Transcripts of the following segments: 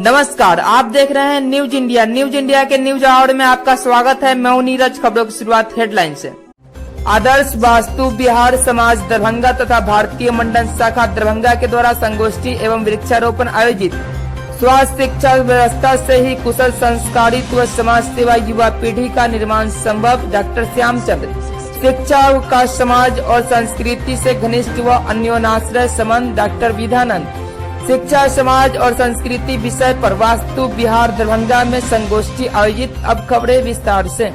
नमस्कार, आप देख रहे हैं न्यूज इंडिया। न्यूज इंडिया के न्यूज आवर में आपका स्वागत है। मैं हूं नीरज। खबरों की शुरुआत हेडलाइन से। आदर्श वास्तु विहार समाज दरभंगा तथा भारतीय मंडल शाखा दरभंगा के द्वारा संगोष्ठी एवं वृक्षारोपण आयोजित। स्वास्थ्य शिक्षा व्यवस्था से ही कुशल संस्कारित व समाज सेवा युवा पीढ़ी का निर्माण संभव। डॉक्टर श्यामचंद्र। शिक्षा का समाज और संस्कृति से घनिष्ठ व अन्योन्याश्रय संबंध। डॉक्टर विधानंद। शिक्षा समाज और संस्कृति विषय पर वास्तु विहार दरभंगा में संगोष्ठी आयोजित। अब खबरें विस्तार से।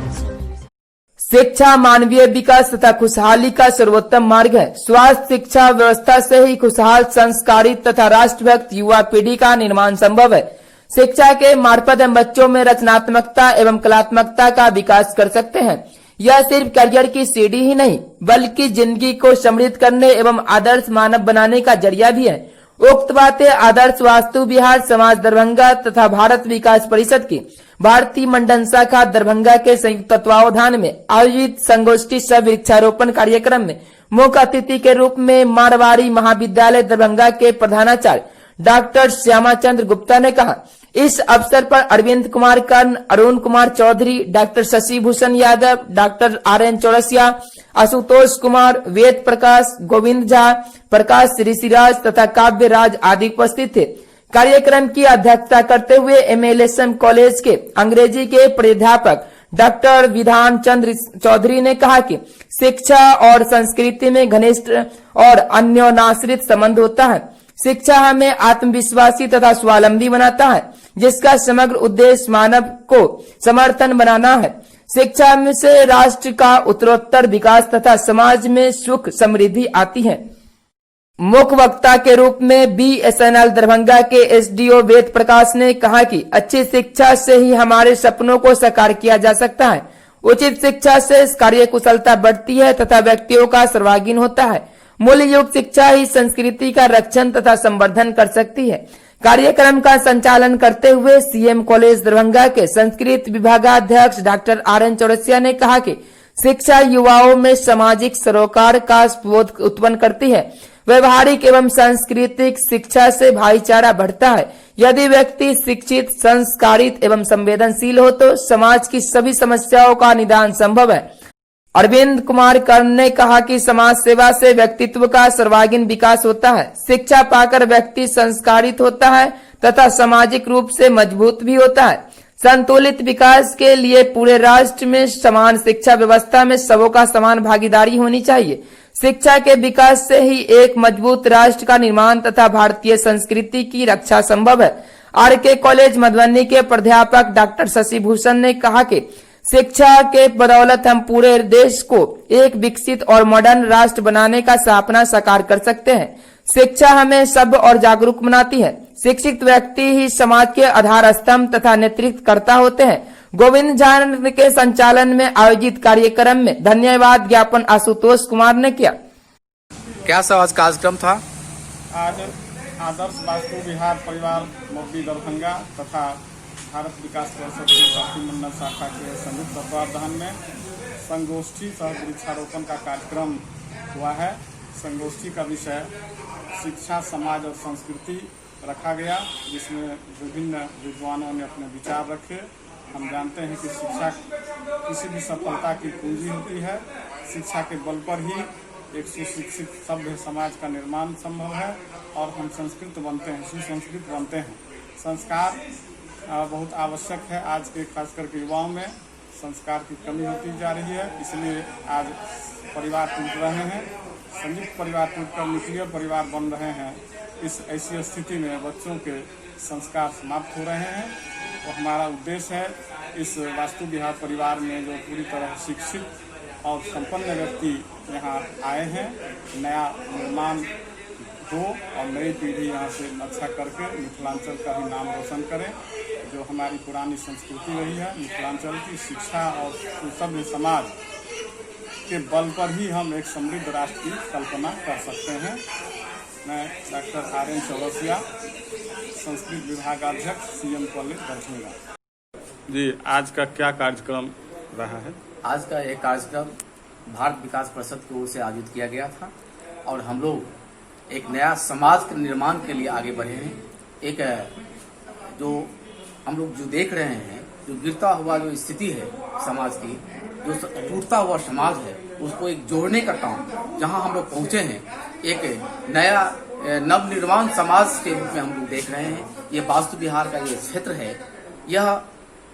शिक्षा मानवीय विकास तथा खुशहाली का सर्वोत्तम मार्ग है। स्वास्थ्य शिक्षा व्यवस्था से ही खुशहाल संस्कारित तथा राष्ट्रभक्त युवा पीढ़ी का निर्माण संभव है। शिक्षा के मार्फत हम बच्चों में रचनात्मकता एवं कलात्मकता का विकास कर सकते हैं। यह सिर्फ करियर की सीढ़ी ही नहीं बल्कि जिंदगी को समृद्ध करने एवं आदर्श मानव बनाने का जरिया भी है। उक्त बातें आदर्श वास्तु विहार समाज दरभंगा तथा भारत विकास परिषद की भारतीय मंडल शाखा दरभंगा के संयुक्त तत्वावधान में आयोजित संगोष्ठी सह वृक्षारोपण कार्यक्रम में मुख्य अतिथि के रूप में मारवाड़ी महाविद्यालय दरभंगा के प्रधानाचार्य डॉक्टर श्यामाचंद्र गुप्ता ने कहा। इस अवसर पर Arvind Kumar Karn, Arun Kumar Chaudhary, doctor Shashi Bhushan Yadav, doctor RN Chaurasia, Ashutosh Kumar, Ved Prakash, Govind Jha, Prakash Rishiraj तथा काव्य राज आदि उपस्थित थे। कार्यक्रम की अध्यक्षता करते हुए MLSM कॉलेज के अंग्रेजी के प्राध्यापक डॉक्टर विधान चंद्र चौधरी ने कहा कि शिक्षा और संस्कृति में घनिष्ठ और अन्योन्याश्रित संबंध होता है। शिक्षा हमें आत्मविश्वासी तथा स्वावलंबी बनाता है, जिसका समग्र उद्देश्य मानव को समर्थन बनाना है। शिक्षा से राष्ट्र का उत्तरोत्तर विकास तथा समाज में सुख समृद्धि आती है। मुख्य वक्ता के रूप में BSNL दरभंगा के SDO वेद प्रकाश ने कहा कि अच्छी शिक्षा से ही हमारे सपनों को साकार किया जा सकता है। उचित शिक्षा से कार्य कुशलता बढ़ती है तथा व्यक्तियों का सर्वांगीण होता है। मूल्य युक्त शिक्षा ही संस्कृति का रक्षण तथा संवर्धन कर सकती है। कार्यक्रम का संचालन करते हुए CM कॉलेज दरभंगा के संस्कृत विभागाध्यक्ष डॉक्टर RN चौरसिया ने कहा कि शिक्षा युवाओं में सामाजिक सरोकार का बोध उत्पन्न करती है। व्यवहारिक एवं सांस्कृतिक शिक्षा से भाईचारा बढ़ता है। यदि व्यक्ति शिक्षित, संस्कारित एवं संवेदनशील हो तो समाज की सभी समस्याओं का निदान संभव है। अरविंद कुमार कर्ण ने कहा कि समाज सेवा से व्यक्तित्व का सर्वांगीण विकास होता है। शिक्षा पाकर व्यक्ति संस्कारित होता है तथा सामाजिक रूप से मजबूत भी होता है। संतुलित विकास के लिए पूरे राष्ट्र में समान शिक्षा व्यवस्था में सबों का समान भागीदारी होनी चाहिए। शिक्षा के विकास से ही एक मजबूत राष्ट्र का निर्माण तथा भारतीय संस्कृति की रक्षा संभव है। RK कॉलेज मधुबनी के प्राध्यापक डॉक्टर शशि भूषण ने कहा कि शिक्षा के बदौलत हम पूरे देश को एक विकसित और मॉडर्न राष्ट्र बनाने का सपना साकार कर सकते हैं। शिक्षा हमें सभ्य और जागरूक बनाती है। शिक्षित व्यक्ति ही समाज के आधार स्तंभ तथा नेतृत्व करता होते हैं। गोविंद झा के संचालन में आयोजित कार्यक्रम में धन्यवाद ज्ञापन आशुतोष कुमार ने किया। क्या सब आज कार्यक्रम था? आज आदर्श वास्तु विहार परिवार मोदी दरभंगा तथा भारत विकास परिषद की भारतीय मंडल शाखा के संयुक्त तत्वावधान में संगोष्ठी सह वृक्षारोपण का कार्यक्रम हुआ है। संगोष्ठी का विषय शिक्षा, समाज और संस्कृति रखा गया, जिसमें विभिन्न विद्वानों ने अपने विचार रखे। हम जानते हैं कि शिक्षा किसी भी सफलता की कुंजी होती है। शिक्षा के बल पर ही एक सुशिक्षित सभ्य समाज का निर्माण संभव है और हम संस्कृत बनते हैं, सुसंस्कृत बनते हैं। संस्कार बहुत आवश्यक है। आज के खास करके युवाओं में संस्कार की कमी होती जा रही है, इसलिए आज परिवार टूट रहे हैं। संयुक्त परिवार टूटकर न्यूक्लियर परिवार बन रहे हैं। इस ऐसी स्थिति में बच्चों के संस्कार समाप्त हो रहे हैं। तो हमारा उद्देश्य है इस वास्तु विहार परिवार में जो पूरी तरह शिक्षित और संपन्न व्यक्ति यहाँ आए हैं, नया निर्माण हो और नई पीढ़ी यहाँ से अच्छा करके मिथिलांचल का ही नाम रोशन करें। जो हमारी पुरानी संस्कृति रही है मिथिलांचल की, शिक्षा और सभ्य समाज के बल पर ही हम एक समृद्ध राष्ट्र की कल्पना कर सकते हैं। मैं डॉक्टर RN चौरसिया, संस्कृत विभागाध्यक्ष CM कॉलेज दरभंगा। जी, आज का क्या कार्यक्रम रहा है? आज का एक कार्यक्रम भारत विकास परिषद की ओर से आयोजित किया गया था और हम लोग एक नया समाज के निर्माण के लिए आगे बढ़े हैं। एक जो हम लोग जो देख रहे हैं, जो गिरता हुआ जो स्थिति है समाज की, जो टूटता हुआ समाज है, उसको एक जोड़ने का काम जहां हम लोग पहुंचे हैं, एक नया नवनिर्माण समाज के रूप में हम लोग देख रहे हैं। ये वास्तु विहार का ये क्षेत्र है, यह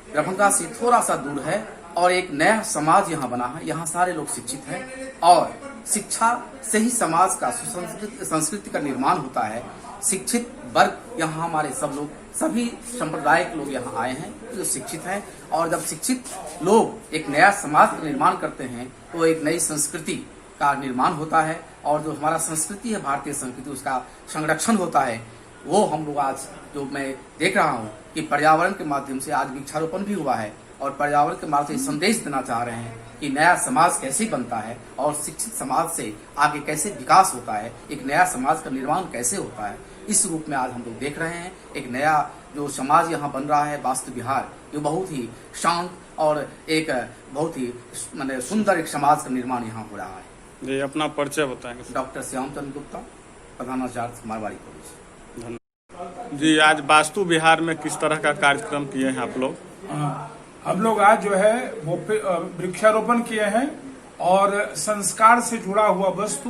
दरभंगा से थोड़ा सा दूर है और एक नया समाज यहाँ बना है। यहाँ सारे लोग शिक्षित हैं और शिक्षा से ही समाज का संस्कृति का निर्माण होता है। शिक्षित वर्ग यहाँ हमारे सब लोग, सभी संप्रदाय के लोग यहाँ आए हैं जो शिक्षित हैं, और जब शिक्षित लोग एक नया समाज का निर्माण करते हैं तो एक नई संस्कृति का निर्माण होता है, और जो हमारा संस्कृति है, भारतीय संस्कृति, उसका संरक्षण होता है। वो हम लोग आज जो मैं देख रहा हूँ कि पर्यावरण के माध्यम से आज वृक्षारोपण भी हुआ है, और पर्यावरण के माध्यम से संदेश देना चाह रहे हैं कि नया समाज कैसे बनता है और शिक्षित समाज से आगे कैसे विकास होता है, एक नया समाज का निर्माण कैसे होता है। इस रूप में आज हम लोग देख रहे हैं एक नया जो समाज यहाँ बन रहा है, वास्तु विहार, जो बहुत ही शांत और एक बहुत ही माने सुंदर एक समाज का निर्माण यहाँ हो रहा है। जी, अपना परिचय बताएंगे। डॉक्टर श्यामचंद्र गुप्ता, प्रधानाचार्य मारवाड़ी कॉलेज। जी, आज वास्तु विहार में किस तरह का कार्यक्रम किए हैं आप लोग? हम लोग आज जो है वो वृक्षारोपण किए हैं और संस्कार से जुड़ा हुआ वस्तु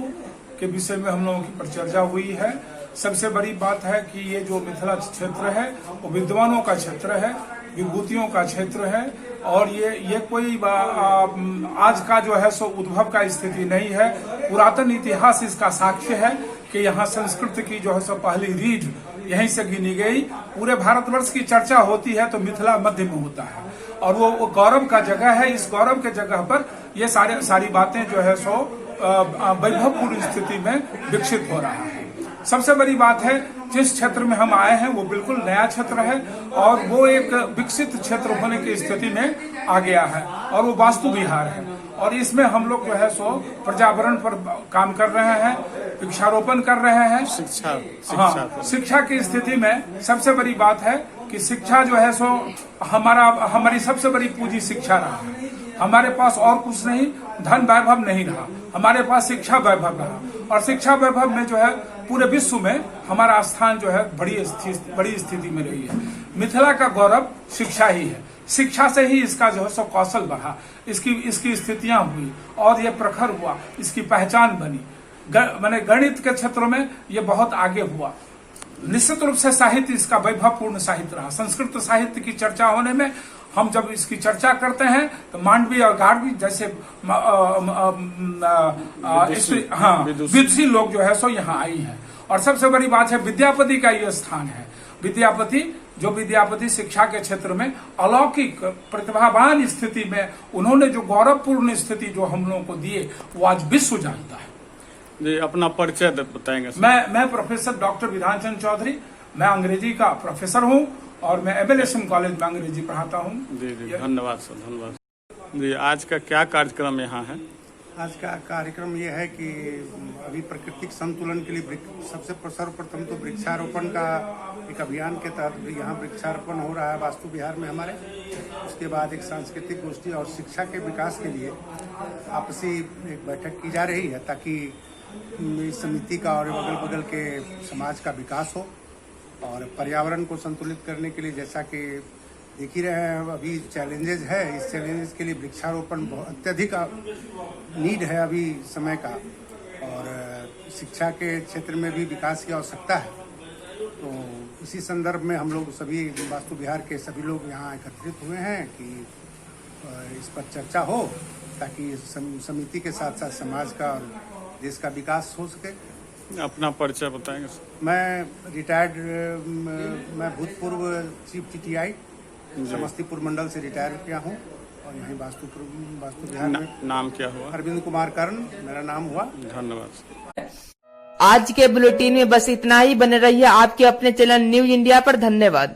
के विषय में हम लोगों की परिचर्चा हुई है। सबसे बड़ी बात है कि ये जो मिथिला क्षेत्र है वो विद्वानों का क्षेत्र है, विभूतियों का क्षेत्र है, और ये कोई आज का जो है सो उद्भव का स्थिति नहीं है। पुरातन इतिहास इसका साक्ष्य है कि यहाँ संस्कृत की जो है सो पहली रीढ़ यहीं से गिनी गई। पूरे भारतवर्ष की चर्चा होती है तो मिथिला मध्य में होता है, और वो गौरव का जगह है। इस गौरव के जगह पर ये सारी बातें जो है सो वैभवपूर्ण स्थिति में विकसित हो रहा है। सबसे बड़ी बात है, जिस क्षेत्र में हम आए हैं वो बिल्कुल नया क्षेत्र है और वो एक विकसित क्षेत्र होने की स्थिति में आ गया है, और वो वास्तु विहार है। और इसमें हम लोग जो है सो पर्यावरण पर काम कर रहे हैं, वृक्षारोपण कर रहे हैं। शिक्षा की स्थिति में सबसे बड़ी बात है कि शिक्षा जो है सो हमारी सबसे बड़ी पूंजी शिक्षा रहा है। हमारे पास और कुछ नहीं, धन वैभव नहीं रहा, हमारे पास शिक्षा वैभव रहा, और शिक्षा वैभव में जो है पूरे विश्व में हमारा स्थान जो है बड़ी स्थिति में रही है। मिथिला का गौरव शिक्षा ही है। शिक्षा से ही इसका जो है सो कौशल बढ़ा, इसकी स्थितियां हुई और ये प्रखर हुआ, इसकी पहचान बनी। मैंने गणित के क्षेत्र में ये बहुत आगे हुआ। निश्चित रूप से साहित्य इसका वैभवपूर्ण साहित्य रहा। संस्कृत साहित्य की चर्चा होने में हम जब इसकी चर्चा करते हैं तो मांडवी और गार्गी जैसे विदुषी लोग जो है सो यहाँ आई हैं। और सबसे बड़ी बात है, विद्यापति का ये स्थान है। विद्यापति शिक्षा के क्षेत्र में अलौकिक प्रतिभावान स्थिति में उन्होंने जो गौरवपूर्ण स्थिति जो हम लोगों को दिए, वो आज विश्व जानता है। जी, अपना परिचय बताएंगे। मैं प्रोफेसर डॉक्टर विधान चंद्र चौधरी, मैं अंग्रेजी का प्रोफेसर हूँ और मैं एबेलेशन कॉलेज में अंग्रेजी पढ़ाता हूँ। जी, धन्यवाद सर, धन्यवाद। जी, आज का क्या कार्यक्रम यहाँ है? आज का कार्यक्रम ये है कि अभी प्राकृतिक संतुलन के लिए सबसे सर्वप्रथम तो वृक्षारोपण का एक अभियान के तहत यहाँ वृक्षारोपण हो रहा है वास्तु विहार में हमारे। उसके बाद एक सांस्कृतिक गोष्ठी और शिक्षा के विकास के लिए आपसी एक बैठक की जा रही है, ताकि इस समिति का और अगल बगल के समाज का विकास हो। और पर्यावरण को संतुलित करने के लिए, जैसा कि देख ही रहे हैं, अभी चैलेंजेस है। इस चैलेंजेस के लिए वृक्षारोपण बहुत अत्यधिक नीड है अभी समय का, और शिक्षा के क्षेत्र में भी विकास की आवश्यकता है। तो इसी संदर्भ में हम लोग सभी वास्तु विहार के सभी लोग यहाँ एकत्रित हुए हैं कि इस पर चर्चा हो, ताकि समिति के साथ साथ समाज का और देश का विकास हो सके। अपना परिचय बताएंगे। मैं रिटायर्ड, मैं भूतपूर्व चीफ TTI समस्तीपुर मंडल से रिटायर किया हूँ, और यहीं वास्तु विहार में। नाम क्या हुआ? अरविंद कुमार कर्ण मेरा नाम हुआ। धन्यवाद। आज के बुलेटिन में बस इतना ही। बने रहिए आपके अपने चैनल न्यूज इंडिया पर। धन्यवाद।